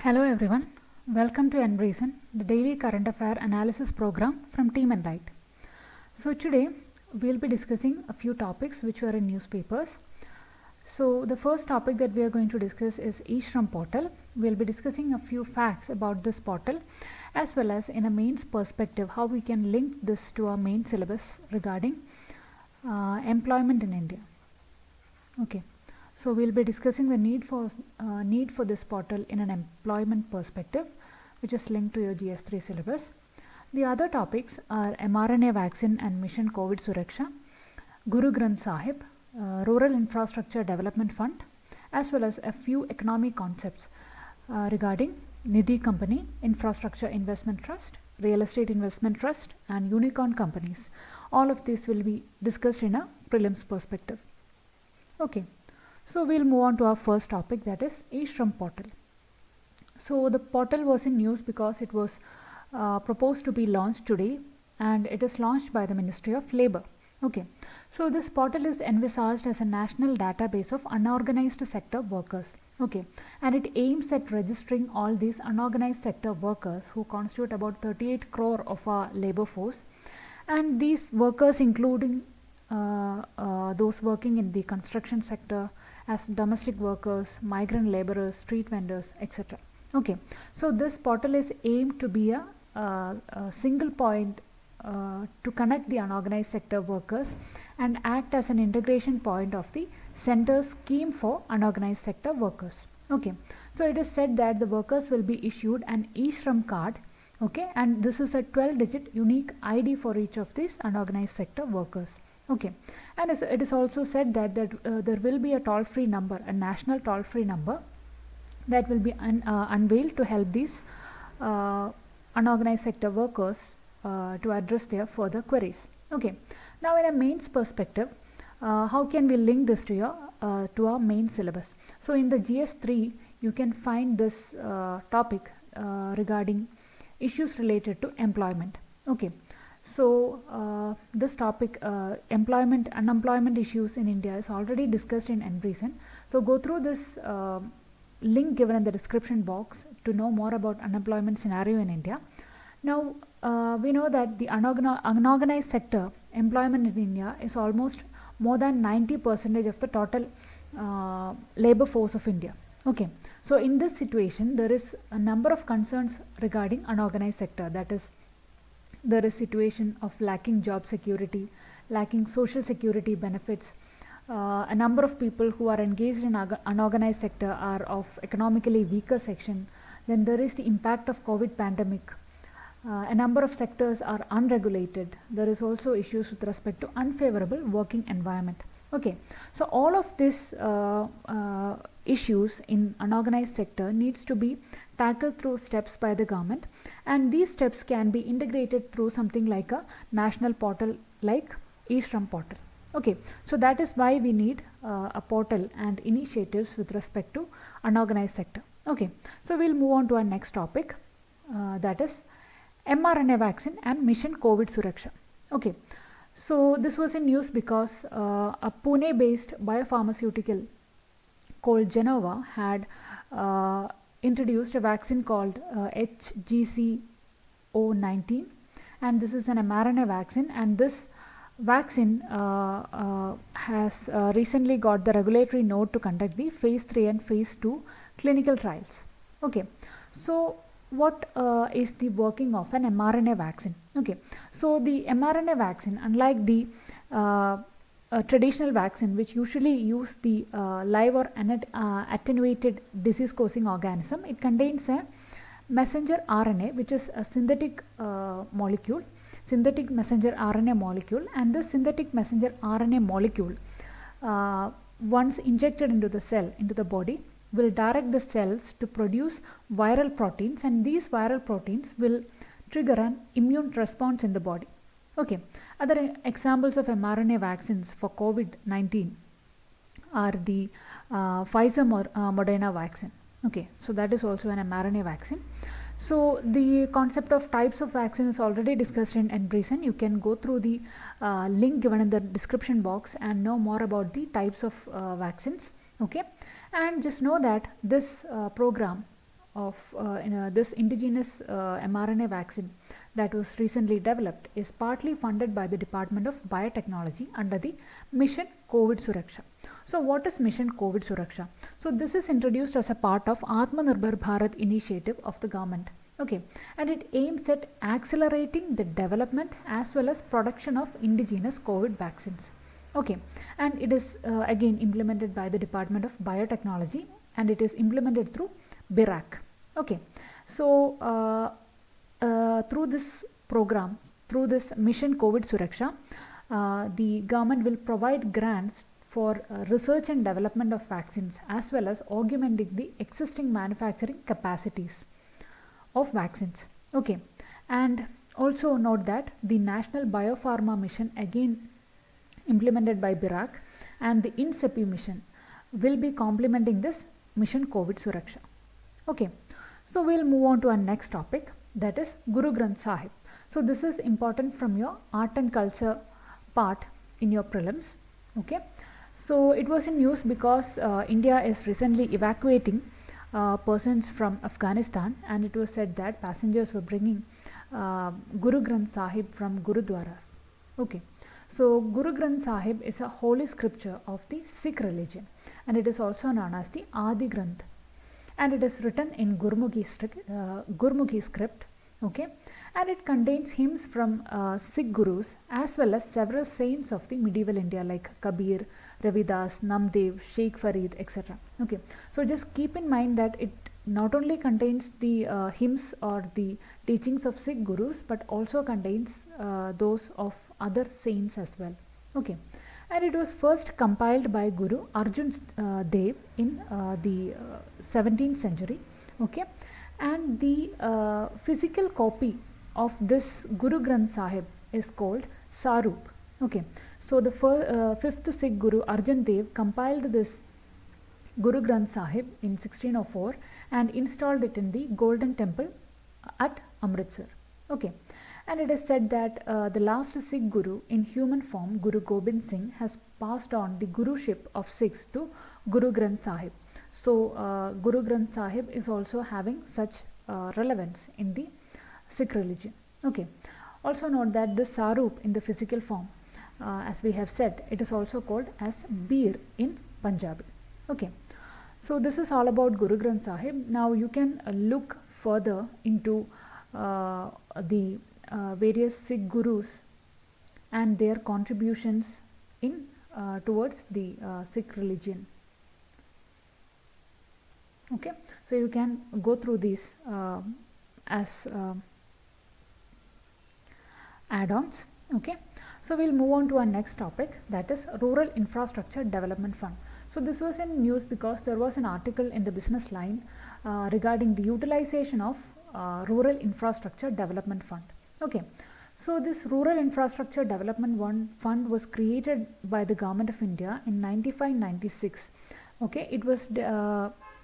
Hello everyone, welcome to Enreason, the daily current affair analysis program from Team Enlight. So today we'll be discussing a few topics which were in newspapers. So the first topic that we are going to discuss is eShram portal. We'll be discussing a few facts about this portal as well as in a mains perspective how we can link this to our main syllabus regarding employment in India. Okay. So we'll be discussing the need for this portal in an employment perspective, which is linked to your GS3 syllabus. The other topics are mRNA vaccine and Mission COVID Suraksha, Guru Granth Sahib, Rural Infrastructure Development Fund, as well as a few economic concepts regarding Nidhi Company, Infrastructure Investment Trust, Real Estate Investment Trust, and unicorn companies. All of this will be discussed in a prelims perspective. Okay. So we'll move on to our first topic, that is eShram portal. So the portal was in news because it was proposed to be launched today and it is launched by the Ministry of Labour. Okay, so this portal is envisaged as a national database of unorganized sector workers. Okay, and it aims at registering all these unorganized sector workers who constitute about 38 crore of our labour force, and these workers including those working in the construction sector as domestic workers, migrant laborers, street vendors, etc. Okay, so this portal is aimed to be a single point to connect the unorganized sector workers and act as an integration point of the center's scheme for unorganized sector workers. Okay, so it is said that the workers will be issued an eShram card. Okay, and this is a 12-digit unique ID for each of these unorganized sector workers. Okay, and it is also said that there will be a toll-free number, a national toll-free number that will be unveiled to help these unorganized sector workers to address their further queries. Okay, now in a mains perspective, how can we link this to our main syllabus? So in the GS3, you can find this topic regarding issues related to employment. Okay. So this topic, employment, unemployment issues in India is already discussed in Enreason. So go through this link given in the description box to know more about unemployment scenario in India. Now we know that the unorganized sector employment in India is almost more than 90% of the total labor force of India. Okay, so in this situation there is a number of concerns regarding unorganized sector, that is there is situation of lacking job security, lacking social security benefits. A number of people who are engaged in unorganized sector are of economically weaker section. Then there is the impact of COVID pandemic. A number of sectors are unregulated. There is also issues with respect to unfavorable working environment. Okay, so all of these issues in unorganized sector needs to be tackled through steps by the government, and these steps can be integrated through something like a national portal like eShram portal. Okay, so that is why we need a portal and initiatives with respect to unorganized sector. Okay, so we'll move on to our next topic, that is mRNA vaccine and Mission COVID Suraksha. Okay, so this was in news because a Pune based biopharmaceutical called Genova had introduced a vaccine called HGC019, and this is an mRNA vaccine, and this vaccine has recently got the regulatory note to conduct the phase 3 and phase 2 clinical trials. Okay, so what is the working of an mRNA vaccine? Okay, so the mRNA vaccine, unlike the traditional vaccine which usually use the live or attenuated disease causing organism, it contains a messenger RNA which is a synthetic molecule, synthetic messenger RNA molecule, and this synthetic messenger RNA molecule once injected into the cell, into the body, will direct the cells to produce viral proteins, and these viral proteins will trigger an immune response in the body. Okay, other examples of mRNA vaccines for COVID-19 are the Pfizer Moderna vaccine. Okay, so that is also an mRNA vaccine. So the concept of types of vaccine is already discussed in Enreason. You can go through the link given in the description box and know more about the types of vaccines. Okay, and just know that this program of this indigenous mRNA vaccine that was recently developed is partly funded by the Department of Biotechnology under the Mission COVID Suraksha. So what is Mission COVID Suraksha? So this is introduced as a part of Atmanirbhar Bharat initiative of the government. Okay, and it aims at accelerating the development as well as production of indigenous COVID vaccines. Okay, and it is again implemented by the Department of Biotechnology, and it is implemented through BIRAC. Okay, so through this program, through this Mission COVID Suraksha, the government will provide grants for research and development of vaccines as well as augmenting the existing manufacturing capacities of vaccines. Okay, and also note that the National Biopharma Mission, again implemented by BIRAC, and the INSEPI mission will be complementing this Mission COVID Suraksha. Okay, so we'll move on to our next topic, that is Guru Granth Sahib. So this is important from your art and culture part in your prelims. Okay, so it was in news because India is recently evacuating persons from Afghanistan, and it was said that passengers were bringing Guru Granth Sahib from Gurudwaras. Okay, so Guru Granth Sahib is a holy scripture of the Sikh religion, and it is also known as the Adi Granth, and it is written in Gurmukhi script. Okay, and it contains hymns from Sikh gurus as well as several saints of the medieval India like Kabir, Ravidas, Namdev, Sheikh Farid, etc. Okay, so just keep in mind that it not only contains the hymns or the teachings of Sikh gurus, but also contains those of other saints as well. Okay, and it was first compiled by Guru Arjan Dev in the 17th century. Okay, and the physical copy of this Guru Granth Sahib is called Sarup. Okay, so the fifth Sikh Guru Arjan Dev compiled this Guru Granth Sahib in 1604 and installed it in the Golden Temple at Amritsar. Okay, and it is said that the last Sikh Guru in human form, Guru Gobind Singh, has passed on the Guruship of Sikhs to Guru Granth Sahib. So Guru Granth Sahib is also having such relevance in the Sikh religion. Okay, also note that the Sarup in the physical form, as we have said, it is also called as Bir in Punjabi. Okay, so this is all about Guru Granth Sahib. Now you can look further into the various Sikh gurus and their contributions in towards the Sikh religion. Okay, so you can go through these as add-ons. Okay, so we'll move on to our next topic, that is Rural Infrastructure Development Fund. So this was in news because there was an article in the Business Line regarding the utilization of Rural Infrastructure Development Fund. Okay, so this Rural Infrastructure Development Fund was created by the Government of India in 95-96. Okay, it was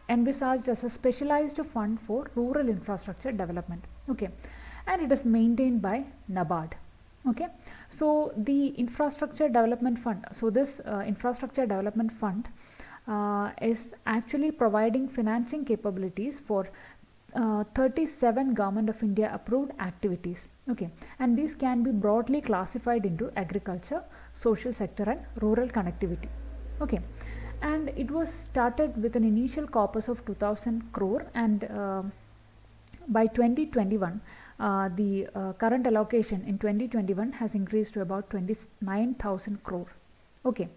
envisaged as a specialized fund for rural infrastructure development. Okay, and it is maintained by NABARD. Okay, so the Infrastructure Development Fund, so this Infrastructure Development Fund is actually providing financing capabilities for 37 Government of India approved activities. Okay, and these can be broadly classified into agriculture, social sector and rural connectivity. Okay, and it was started with an initial corpus of 2000 crore, and by 2021 the current allocation in 2021 has increased to about 29,000 crore. Okay,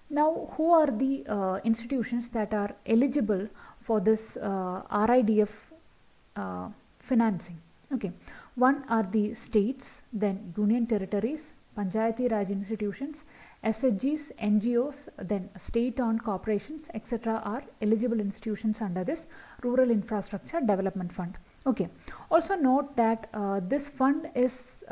now who are the institutions that are eligible for this RIDF financing? Okay, one are the states, then union territories, Panchayati Raj institutions, SHGs, NGOs, then state-owned corporations, etc. are eligible institutions under this Rural Infrastructure Development Fund. Okay, also note that this fund is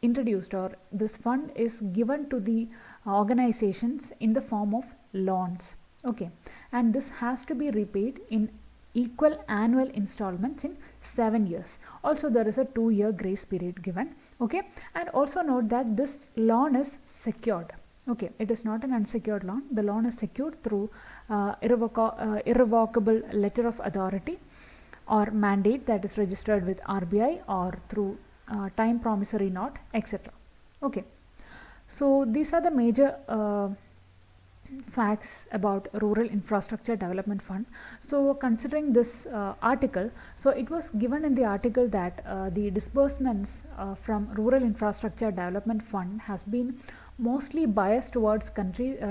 introduced, or this fund is given to the organizations in the form of loans. Okay, and this has to be repaid in equal annual installments in 7 years. Also there is a 2-year grace period given. Okay, and also note that this loan is secured. Okay, it is not an unsecured loan. The loan is secured through irrevocable letter of authority or mandate that is registered with RBI, or through time promissory note, etc. Okay, so these are the major facts about Rural Infrastructure Development Fund. So considering this article, so it was given in the article that the disbursements from Rural Infrastructure Development Fund has been mostly biased towards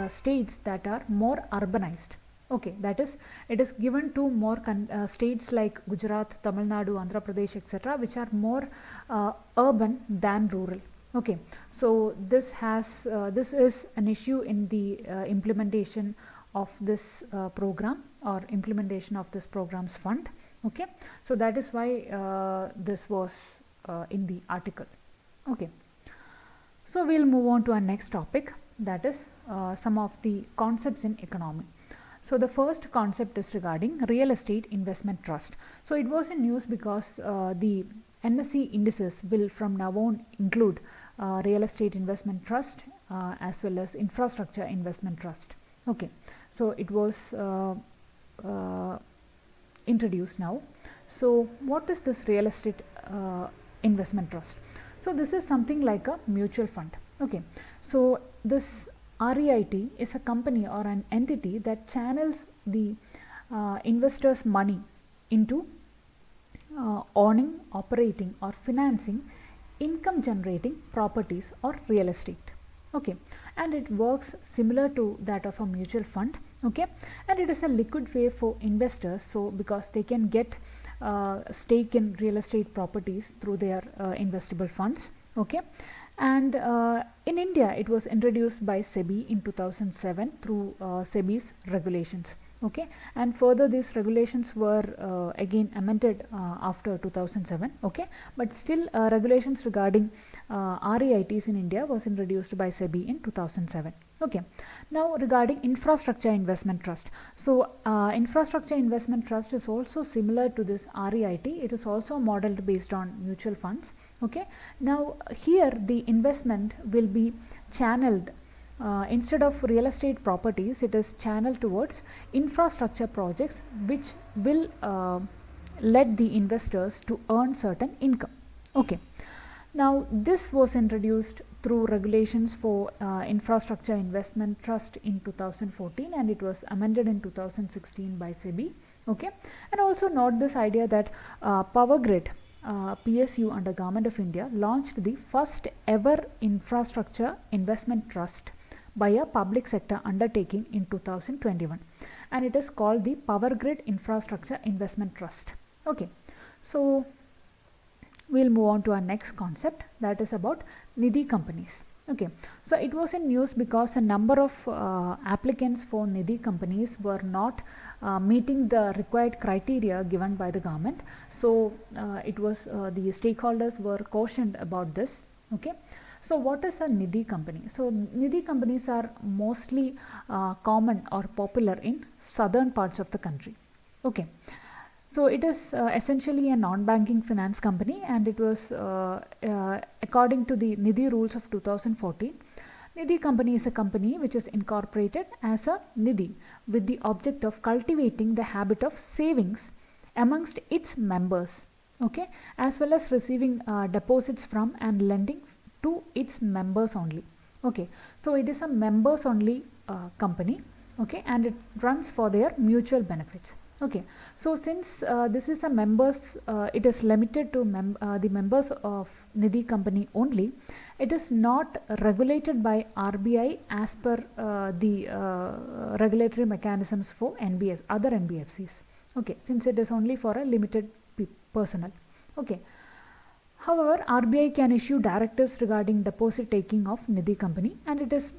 states that are more urbanized. Okay, that is, it is given to more states like Gujarat, Tamil Nadu, Andhra Pradesh, etc., which are more urban than rural. Okay, so this is an issue in the implementation of this program, or implementation of this program's fund. Okay, so that is why this was in the article. Okay, so we'll move on to our next topic, that is some of the concepts in economy. So the first concept is regarding real estate investment trust. So it was in news because the NSE indices will from now on include real estate investment trust as well as infrastructure investment trust. Okay, so it was introduced now. So what is this real estate investment trust? So this is something like a mutual fund. Okay, so this REIT is a company or an entity that channels the investors' money into owning, operating, or financing income generating properties or real estate. Okay, and it works similar to that of a mutual fund. Okay, and it is a liquid way for investors, so because they can get stake in real estate properties through their investable funds. Okay, and in India it was introduced by SEBI in 2007 through SEBI's regulations. Okay, and further these regulations were again amended after 2007. Okay, but still regulations regarding REITs in India was introduced by SEBI in 2007. Okay, now regarding infrastructure investment trust. So infrastructure investment trust is also similar to this REIT. It is also modeled based on mutual funds. Okay, now here the investment will be channeled instead of real estate properties, it is channeled towards infrastructure projects which will let the investors to earn certain income. Okay, now this was introduced through regulations for infrastructure investment trust in 2014, and it was amended in 2016 by SEBI. Okay, and also note this idea that Power Grid PSU under Government of India launched the first ever infrastructure investment trust by a public sector undertaking in 2021, and it is called the Power Grid Infrastructure Investment Trust. Okay, so we'll move on to our next concept, that is about Nidhi companies. Okay, so it was in news because a number of applicants for Nidhi companies were not meeting the required criteria given by the government. So it was the stakeholders were cautioned about this. Okay, so what is a Nidhi company? So Nidhi companies are mostly common or popular in southern parts of the country. Okay, so it is essentially a non-banking finance company, and it was according to the Nidhi rules of 2014. Nidhi company is a company which is incorporated as a Nidhi with the object of cultivating the habit of savings amongst its members. Okay, as well as receiving deposits from and lending to its members only. Okay, so it is a members only company. Okay, and it runs for their mutual benefits. Okay, so since this is a members, it is limited to the members of Nidhi company only. It is not regulated by RBI as per the regulatory mechanisms for other NBFCs. Okay, since it is only for a limited personnel. Okay, however, RBI can issue directives regarding deposit taking of Nidhi company, and it is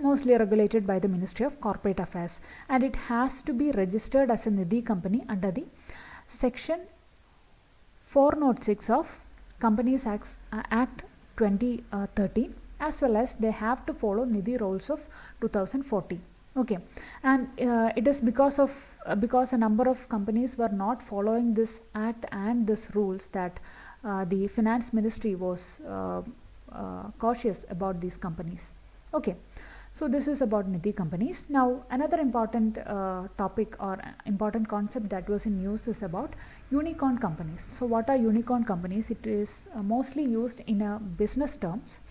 mostly regulated by the Ministry of Corporate Affairs, and it has to be registered as a Nidhi company under the section 406 of Companies Act 2013, as well as they have to follow Nidhi rules of 2014. Okay, and it is because a number of companies were not following this act and this rules that the finance ministry was cautious about these companies. Okay, so this is about Nidhi companies. Now, another important topic or important concept that was in news is about unicorn companies. So, what are unicorn companies? It is mostly used in business terms.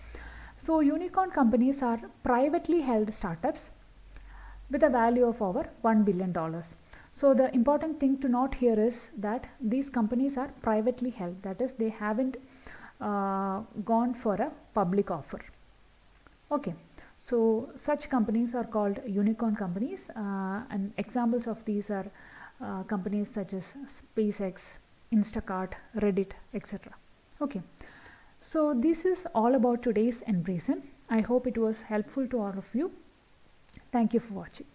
So, unicorn companies are privately held startups with a value of over $1 billion. So, the important thing to note here is that these companies are privately held, that is, they haven't gone for a public offer. Okay. So, such companies are called unicorn companies, and examples of these are companies such as SpaceX, Instacart, Reddit, etc. Okay. So, this is all about today's Enreason. I hope it was helpful to all of you. Thank you for watching.